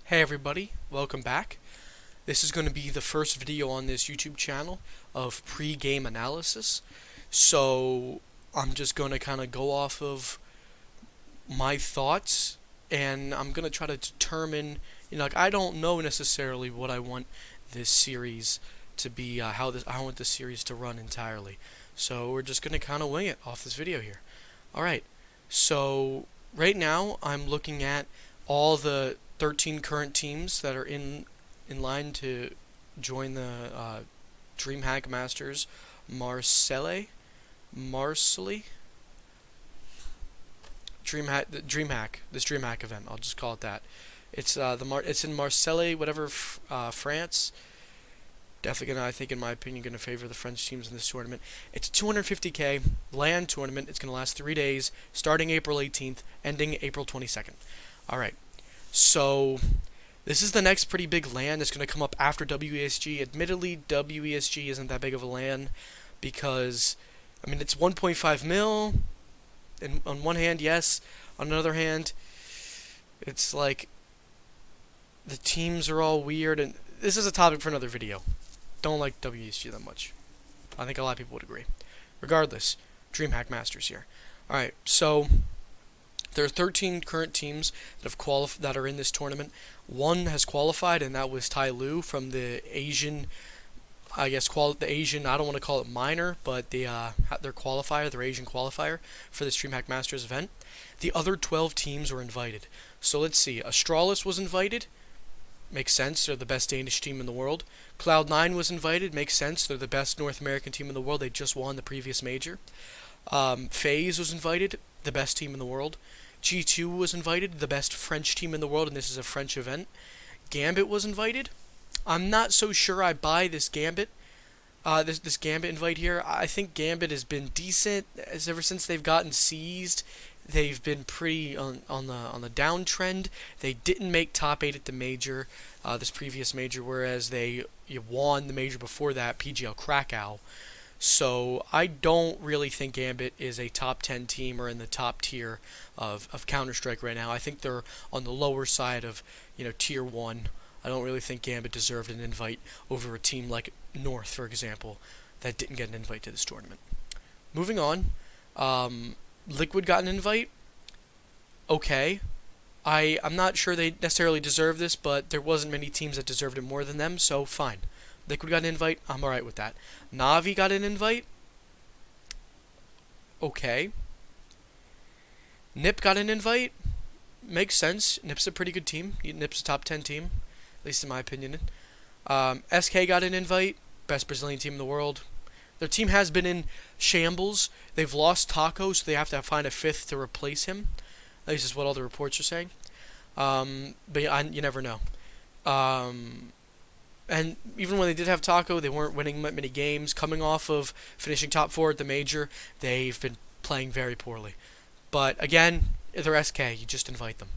Hey everybody, welcome back. This is going to be the first video on this YouTube channel of pre-game analysis. So I'm just going to kind of go off of my thoughts, and I'm going to try to determine, I don't know necessarily what I want this series to be, how I want this series to run entirely. So we're just going to kind of wing it off this video here. Alright, so right now I'm looking at all the 13 current teams that are in line to join the Dreamhack Masters Marseille. This Dreamhack event. I'll just call it that. It's it's in Marseille, whatever, France. Definitely gonna, I think, in my opinion, gonna favor the French teams in this tournament. It's a 250k land tournament. It's gonna last 3 days, starting April 18th, ending April 22nd. All right. So this is the next pretty big LAN that's going to come up after WESG. Admittedly, WESG isn't that big of a LAN because, it's 1.5 mil. And on one hand, yes. On another hand, it's like the teams are all weird. And this is a topic for another video. Don't like WESG that much. I think a lot of people would agree. Regardless, Dreamhack Masters here. All right, so there are 13 current teams that are in this tournament. One has qualified, and that was Tai Lu from the Asian, I don't want to call it minor, but their qualifier, their Asian qualifier for this Dreamhack Masters event. The other 12 teams were invited. So let's see. Astralis was invited. Makes sense. They're the best Danish team in the world. Cloud9 was invited. Makes sense. They're the best North American team in the world. They just won the previous major. FaZe was invited. The best team in the world. G2 was invited, the best French team in the world, and this is a French event. Gambit was invited. I'm not so sure I buy this Gambit, this Gambit invite here. I think Gambit has been decent ever since they've gotten seized. They've been pretty on the downtrend. They didn't make top 8 at the major, this previous major, whereas they won the major before that, PGL Krakow. So I don't really think Gambit is a top 10 team or in the top tier of Counter-Strike right now. I think they're on the lower side of, tier 1. I don't really think Gambit deserved an invite over a team like North, for example, that didn't get an invite to this tournament. Moving on, Liquid got an invite. Okay. I'm not sure they necessarily deserve this, but there wasn't many teams that deserved it more than them, so fine. Liquid got an invite. I'm alright with that. Navi got an invite. Okay. NiP got an invite. Makes sense. NiP's a pretty good team. NiP's a top 10 team, at least in my opinion. SK got an invite. Best Brazilian team in the world. Their team has been in shambles. They've lost Taco, so they have to find a fifth to replace him. At least is what all the reports are saying. But yeah, you never know. And even when they did have Taco, they weren't winning many games. Coming off of finishing top 4 at the major, they've been playing very poorly. But again, they're SK. You just invite them.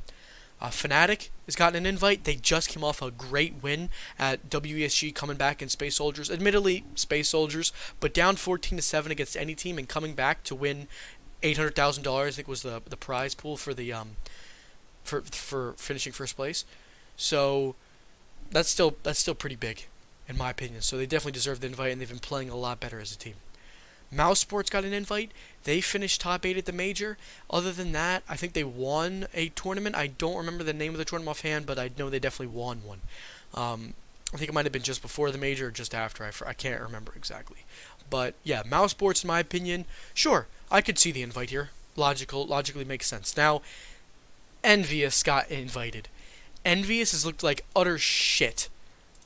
Fnatic has gotten an invite. They just came off a great win at WESG, coming back in Space Soldiers. Admittedly, Space Soldiers, but down 14-7 against any team and coming back to win $800,000. I think was the prize pool for the for finishing first place. So that's still pretty big, in my opinion. So they definitely deserve the invite, and they've been playing a lot better as a team. Mouse Sports got an invite. They finished top 8 at the major. Other than that, I think they won a tournament. I don't remember the name of the tournament offhand, but I know they definitely won one. I think it might have been just before the major or just after. I can't remember exactly. But yeah, Mouse Sports, in my opinion, sure, I could see the invite here. Logically makes sense. Now, Envious got invited. Envious has looked like utter shit.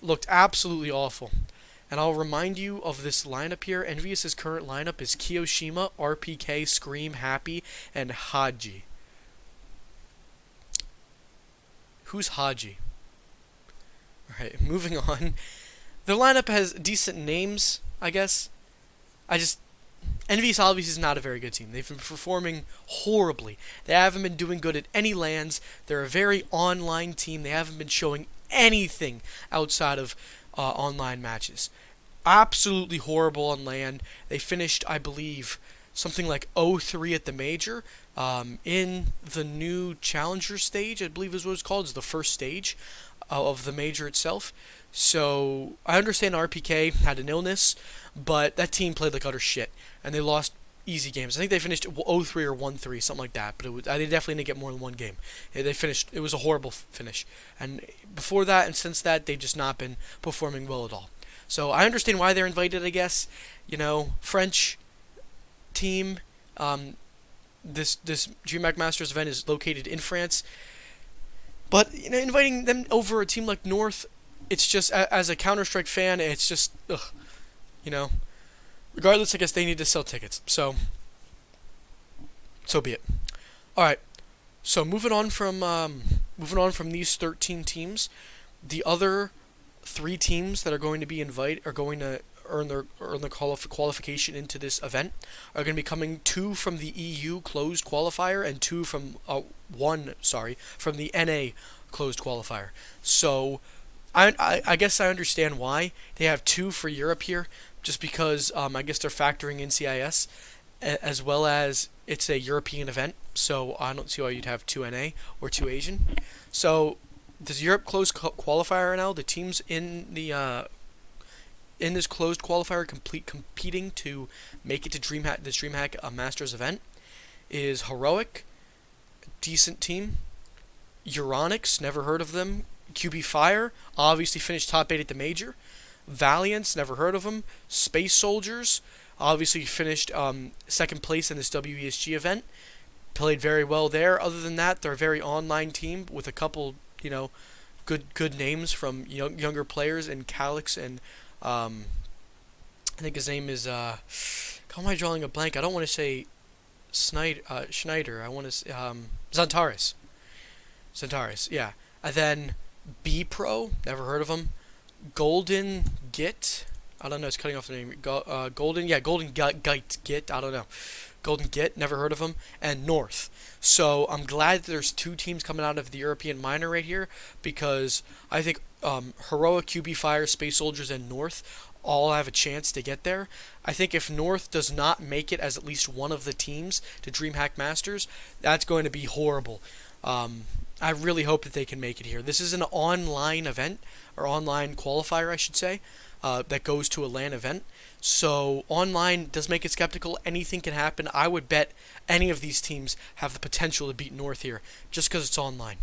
Looked absolutely awful. And I'll remind you of this lineup here. Envious's current lineup is Kiyoshima, RPK, Scream, Happy, and Haji. Who's Haji? Alright, moving on. Their lineup has decent names, I guess. Envious obviously is not a very good team. They've been performing horribly. They haven't been doing good at any lands. They're a very online team. They haven't been showing anything outside of online matches. Absolutely horrible on LAN. They finished, I believe, something like 0-3 at the major. In the new Challenger stage, I believe is what it's called, is the first stage. of the major itself. So I understand RPK had an illness, but that team played like utter shit, and they lost easy games. I think they finished 0-3 or 1-3, something like that. But they definitely didn't get more than one game. They finished. It was a horrible finish. And before that and since that, they've just not been performing well at all. So I understand why they're invited. I guess, French team. This Dreamhack Masters event is located in France. But inviting them over a team like North, it's just as a Counter-Strike fan, it's just ugh, you know. Regardless, I guess they need to sell tickets. So be it. All right. So moving on from these 13 teams, the other 3 teams that are going to be are going to earn their qualification into this event are going to be coming 2 from the EU closed qualifier and 2 from from the NA closed qualifier. So I guess I understand why they have 2 for Europe here, just because I guess they're factoring in CIS as well as it's a European event. So I don't see why you'd have 2 NA or 2 Asian. So this Europe closed qualifier now, the teams in the in this closed qualifier competing to make it to Dreamhack Masters event is Heroic, decent team. Euronics, never heard of them. QB Fire, obviously finished top 8 at the major. Valiance, never heard of them. Space Soldiers, obviously finished second place in this WESG event. Played very well there. Other than that, they're a very online team with a couple, good names from younger players in Calix and I think his name is how am I drawing a blank? I don't want to say Schneider. I want to say Zantares. Yeah. And then B Pro, never heard of him. Golden Git, I don't know, it's cutting off the name. Golden Git, I don't know. Golden Git, never heard of him. And North. So I'm glad that there's 2 teams coming out of the European minor right here, because I think Heroic, QB Fire, Space Soldiers, and North all have a chance to get there. I think if North does not make it as at least one of the teams to Dreamhack Masters, that's going to be horrible. I really hope that they can make it here. This is an online event, or online qualifier, I should say, that goes to a LAN event. So online does make it skeptical. Anything can happen. I would bet any of these teams have the potential to beat North here, just because it's online.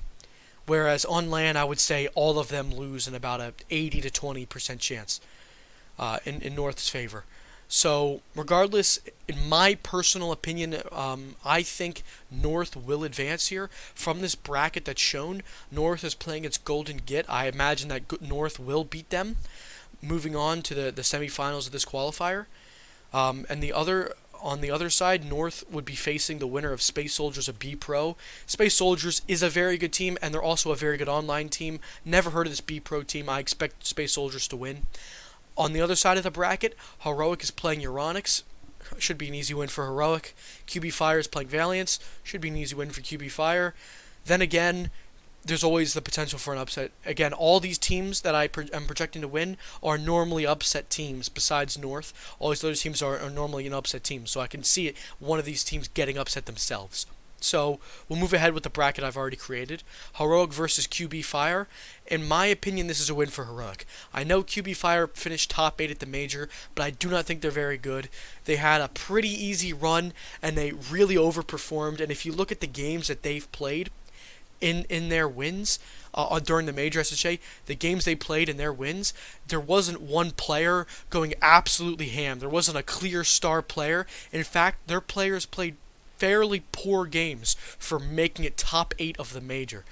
Whereas on LAN, I would say all of them lose in about a 80 to 20% chance in North's favor. So regardless, in my personal opinion, I think North will advance here. From this bracket that's shown, North is playing its Golden Git. I imagine that North will beat them, moving on to the semifinals of this qualifier. And on the other side, North would be facing the winner of Space Soldiers of B Pro. Space Soldiers is a very good team, and they're also a very good online team. Never heard of this B Pro team. I expect Space Soldiers to win. On the other side of the bracket, Heroic is playing Euronics. Should be an easy win for Heroic. QB Fire is playing Valiance. Should be an easy win for QB Fire. Then again, there's always the potential for an upset. Again, all these teams that I am projecting to win are normally upset teams besides North. All these other teams are normally an upset team. So I can see it, one of these teams getting upset themselves. So we'll move ahead with the bracket I've already created. Heroic versus QB Fire. In my opinion, this is a win for Heroic. I know QB Fire finished top 8 at the major, but I do not think they're very good. They had a pretty easy run, and they really overperformed. And if you look at the games that they've played in their wins, during the major, I should say, the games they played in their wins, there wasn't one player going absolutely ham. There wasn't a clear star player. In fact, their players played fairly poor games for making it top 8 of the major.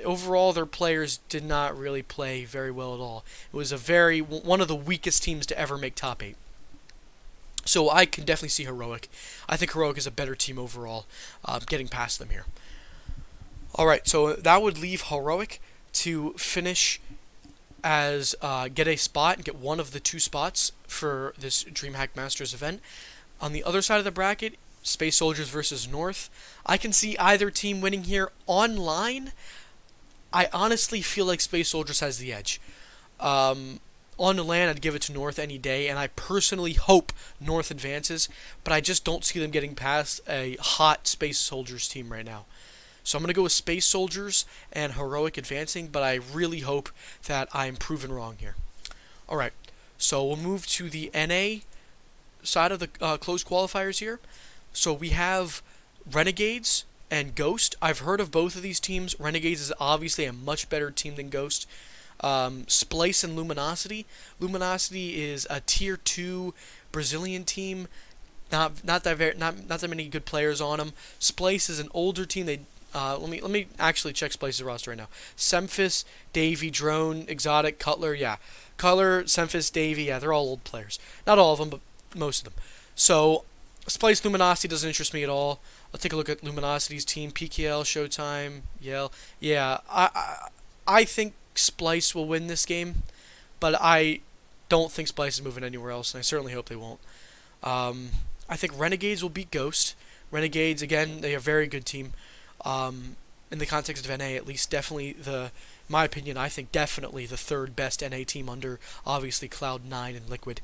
Overall, their players did not really play very well at all. It was one of the weakest teams to ever make top 8. So I can definitely see Heroic. I think Heroic is a better team overall, getting past them here. Alright, so that would leave Heroic to finish as get a spot and get one of the 2 spots for this Dreamhack Masters event. On the other side of the bracket, Space Soldiers versus North. I can see either team winning here. Online, I honestly feel like Space Soldiers has the edge. On the LAN, I'd give it to North any day, and I personally hope North advances, but I just don't see them getting past a hot Space Soldiers team right now. So I'm going to go with Space Soldiers and Heroic advancing, but I really hope that I'm proven wrong here. Alright, so we'll move to the NA side of the closed qualifiers here. So we have Renegades and Ghost. I've heard of both of these teams. Renegades is obviously a much better team than Ghost. Splice and Luminosity. Luminosity is a tier 2 Brazilian team. Not that many good players on them. Splice is an older team. They let me actually check Splice's roster right now. Semphis, Davy, Drone, Exotic, Cutler. Yeah, Cutler, Semphis, Davy. Yeah, they're all old players. Not all of them, but most of them. So Splice Luminosity doesn't interest me at all. Let's take a look at Luminosity's team. PKL, Showtime, Yale. Yeah, I think Splice will win this game, but I don't think Splice is moving anywhere else, and I certainly hope they won't. I think Renegades will beat Ghost. Renegades, again, they are a very good team. In the context of NA, at least, definitely in my opinion, I think definitely the third best NA team under, obviously, Cloud9 and Liquid.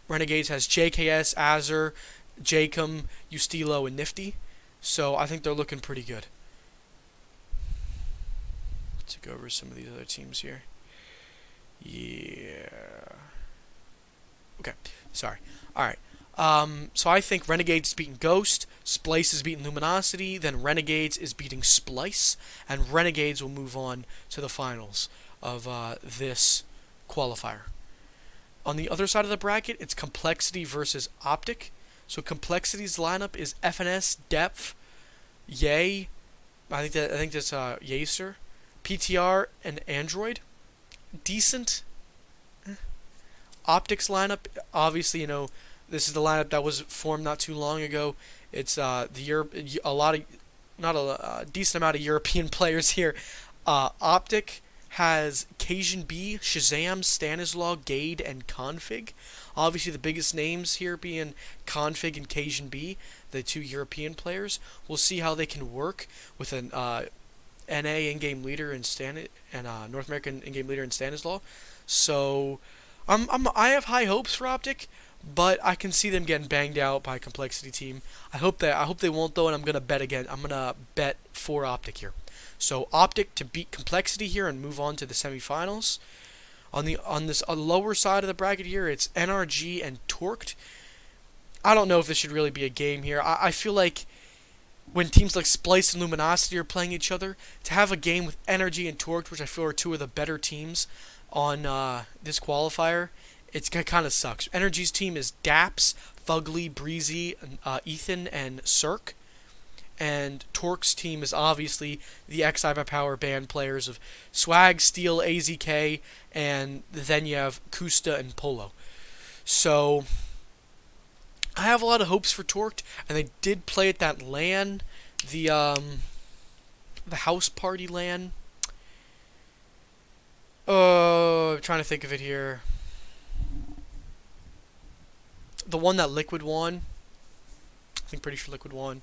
Renegades has JKS, Azure, Jacom, Ustilo, and Nifty, so I think they're looking pretty good. Let's go over some of these other teams here. Yeah. Okay, sorry. Alright. So I think Renegades is beating Ghost, Splice is beating Luminosity, then Renegades is beating Splice, and Renegades will move on to the finals of this qualifier. On the other side of the bracket, it's Complexity versus Optic. So Complexity's lineup is FNS, Depth, Yay, I think that's Yacer, PTR, and Android. Decent. Optic's lineup, obviously, this is the lineup that was formed not too long ago. It's a decent amount of European players here. Optic has Cajun B, Shazam, Stanislaw, Gade, and Config. Obviously, the biggest names here being Config and Cajun B, the two European players. We'll see how they can work with an NA in-game leader and North American in-game leader in Stanislaw. So, I have high hopes for Optic, but I can see them getting banged out by a Complexity team. I hope they won't though, and I'm gonna bet again. I'm gonna bet for Optic here. So Optic to beat Complexity here and move on to the semifinals. On this lower side of the bracket here, it's NRG and Torqued. I don't know if this should really be a game here. I feel like when teams like Splice and Luminosity are playing each other, to have a game with NRG and Torqued, which I feel are two of the better teams on this qualifier, it kind of sucks. NRG's team is Daps, Fugly, Breezy, Ethan, and Cirque. And Torque's team is obviously the XI by Power band players of Swag, Steel, AZK, and then you have Kusta and Polo. So I have a lot of hopes for Torqued, and they did play at that LAN, the house party LAN. I'm trying to think of it here. The one that Liquid won. I think pretty sure Liquid won.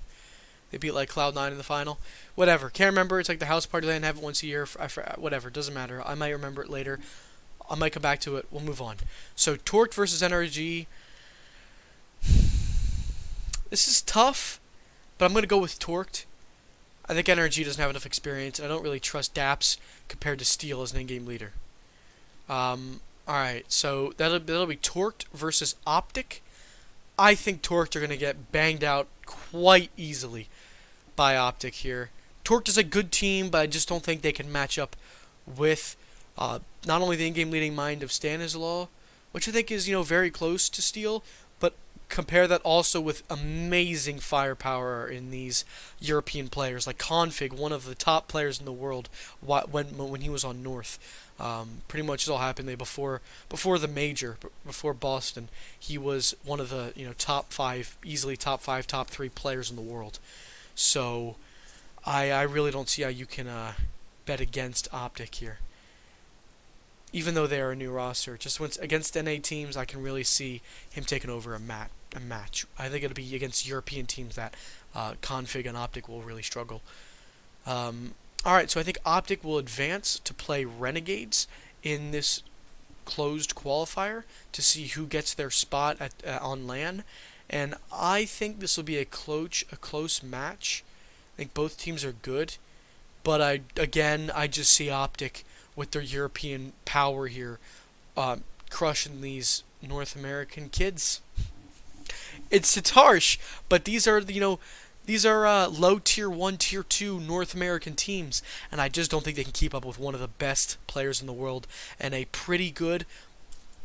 They beat like Cloud9 in the final. Whatever. Can't remember. It's like the house party land. Have it once a year. Whatever. Doesn't matter. I might remember it later. I might come back to it. We'll move on. So Torqued versus NRG. This is tough, but I'm going to go with Torqued. I think NRG doesn't have enough experience, and I don't really trust Daps compared to Steel as an in-game leader. Alright, so that'll be Torqued versus Optic. I think Torqued are going to get banged out quite easily by Optic here. Torqued is a good team, but I just don't think they can match up with not only the in-game leading mind of Stanislaw, which I think is very close to Steel, but compare that also with amazing firepower in these European players like Config, one of the top players in the world when he was on North. Pretty much it all happened there before the major, before Boston. He was one of the top 5, easily top 5, top 3 players in the world. So I really don't see how you can bet against Optic here. Even though they are a new roster, just against NA teams, I can really see him taking over a match. I think it'll be against European teams that Config and Optic will really struggle. Alright, so I think Optic will advance to play Renegades in this closed qualifier to see who gets their spot on LAN. And I think this will be a close match. I think both teams are good, but I just see Optic with their European power here, crushing these North American kids. It's harsh, but these are low tier one, tier two North American teams, and I just don't think they can keep up with one of the best players in the world and a pretty good.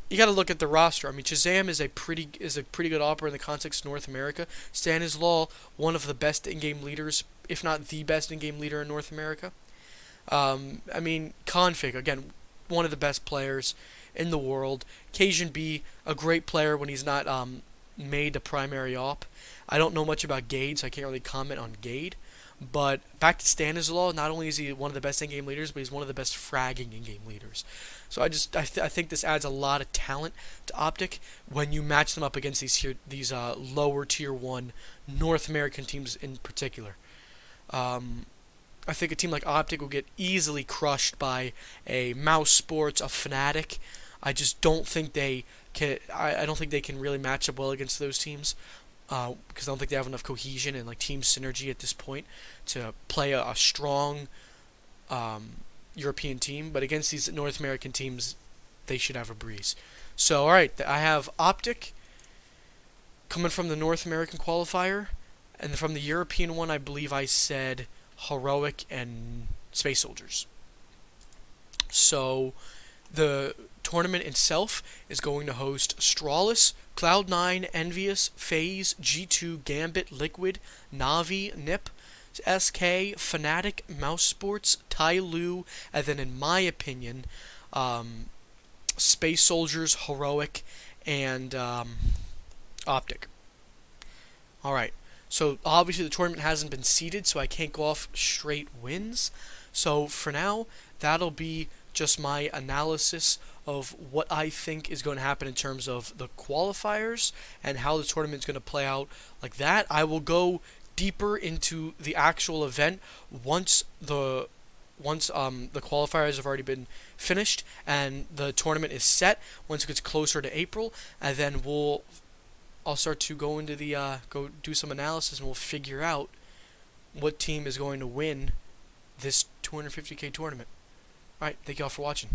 You got to look at the roster. I mean, Shazam is a pretty good opera in the context of North America. Stanislaw, one of the best in-game leaders, if not the best in-game leader in North America. I mean, Config, again, one of the best players in the world. Cajun B, a great player when he's not made the primary op. I don't know much about Gade, so I can't really comment on Gade. But back to Stanislaw, not only is he one of the best in-game leaders, but he's one of the best fragging in-game leaders. So I think this adds a lot of talent to Optic when you match them up against these lower tier one North American teams in particular. I think a team like Optic will get easily crushed by a Mouse Sports, a Fnatic. I just don't think they can. I don't think they can really match up well against those teams because I don't think they have enough cohesion and like team synergy at this point to play a strong European team. But against these North American teams, they should have a breeze. So, all right, I have Optic coming from the North American qualifier, and from the European one, I believe I said Heroic and Space Soldiers. So the tournament itself is going to host Astralis, Cloud9, Envious, FaZe, G2, Gambit, Liquid, Navi, NiP, SK, Fnatic, Mouse Sports, Tyloo, and then in my opinion, Space Soldiers, Heroic, and Optic. Alright, so obviously the tournament hasn't been seeded, so I can't go off straight wins. So for now, that'll be just my analysis of what I think is going to happen in terms of the qualifiers and how the tournament's going to play out like that. I will go deeper into the actual event once the qualifiers have already been finished and the tournament is set. Once it gets closer to April, and then I'll start to go into go do some analysis, and we'll figure out what team is going to win this 250K tournament. Alright, thank you all for watching.